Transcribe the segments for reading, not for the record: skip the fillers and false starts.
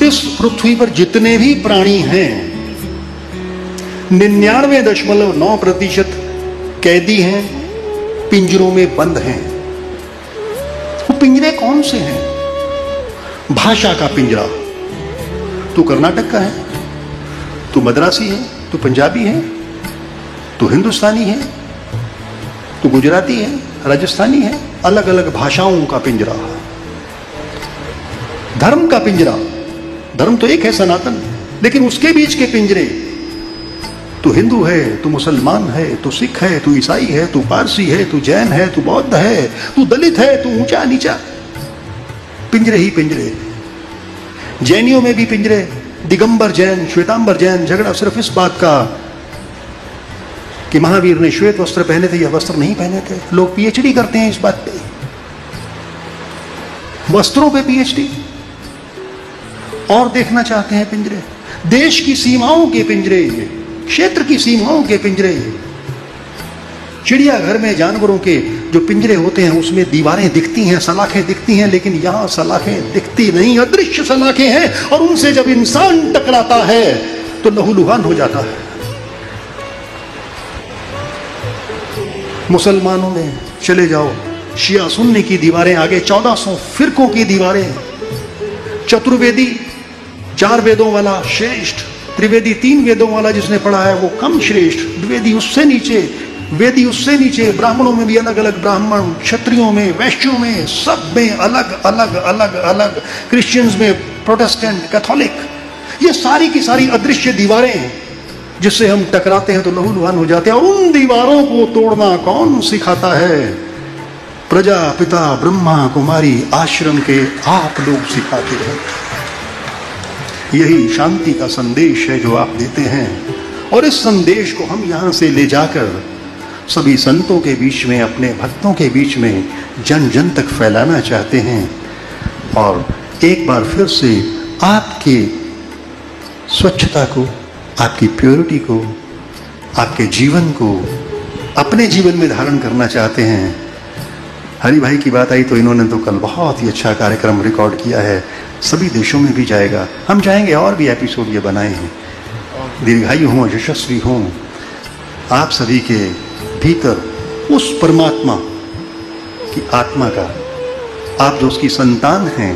इस पृथ्वी पर जितने भी प्राणी हैं 99.9% कैदी हैं, पिंजरों में बंद हैं। वो पिंजरे कौन से हैं? भाषा का पिंजरा। तू कर्नाटक का है, तू मद्रासी है, तू पंजाबी है, तू हिंदुस्तानी है, तू गुजराती है, राजस्थानी है, अलग अलग भाषाओं का पिंजरा। धर्म का पिंजरा, धर्म तो एक है सनातन, लेकिन उसके बीच के पिंजरे, तू हिंदू है, तू मुसलमान है, तू सिख है, तू ईसाई है, तू पारसी है, तू जैन है, तू बौद्ध है, तू दलित है, तू ऊंचा नीचा, पिंजरे ही पिंजरे। जैनियों में भी पिंजरे, दिगंबर जैन, श्वेतांबर जैन। झगड़ा सिर्फ इस बात का कि महावीर ने श्वेत वस्त्र पहने थे या वस्त्र नहीं पहने थे। लोग पीएचडी करते हैं इस बात पे, वस्त्रों पे पीएचडी, और देखना चाहते हैं पिंजरे, देश की सीमाओं के पिंजरे, क्षेत्र की सीमाओं के पिंजरे। चिड़ियाघर में जानवरों के जो पिंजरे होते हैं उसमें दीवारें दिखती हैं, सलाखें दिखती हैं, लेकिन यहां सलाखें दिखती नहीं, अदृश्य सलाखें हैं, और उनसे जब इंसान टकराता है तो लहूलुहान हो जाता है। मुसलमानों में चले जाओ, शिया सुन्नी की दीवारें, आगे 1400 फिरकों की दीवारें, चतुर्वेदी 4 वेदों वाला श्रेष्ठ, त्रिवेदी 3 वेदों वाला जिसने पढ़ा है वो कम श्रेष्ठ, द्विवेदी उससे नीचे, वेदी उससे नीचे, ब्राह्मणों में भी अलग अलग ब्राह्मण, क्षत्रियों में, वैश्यों में, सब में अलग अलग अलग अलग, क्रिश्चियंस में, प्रोटेस्टेंट, कैथोलिक, ये सारी की सारी अदृश्य दीवारें हैं जिससे हम टकराते हैं तो लहूलुहान हो जाते हैं। और उन दीवारों को तोड़ना कौन सिखाता है? प्रजापिता ब्रह्मा कुमारी आश्रम के आप लोग सिखाते हैं। यही शांति का संदेश है जो आप देते हैं, और इस संदेश को हम यहां से ले जाकर सभी संतों के बीच में, अपने भक्तों के बीच में जन जन तक फैलाना चाहते हैं। और एक बार फिर से आपकी स्वच्छता को, आपकी प्योरिटी को, आपके जीवन को अपने जीवन में धारण करना चाहते हैं। हरि भाई की बात आई तो इन्होंने तो कल बहुत ही अच्छा कार्यक्रम रिकॉर्ड किया है, सभी देशों में भी जाएगा। हम चाहेंगे और भी एपिसोड ये बनाए हैं, दीर्घायु हों, यशस्वी हों। आप सभी के भीतर उस परमात्मा की आत्मा का, आप जो उसकी संतान हैं,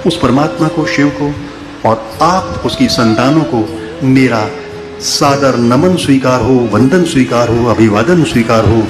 उस परमात्मा को, शिव को, और आप उसकी संतानों को मेरा सादर नमन स्वीकार हो, वंदन स्वीकार हो, अभिवादन स्वीकार हो।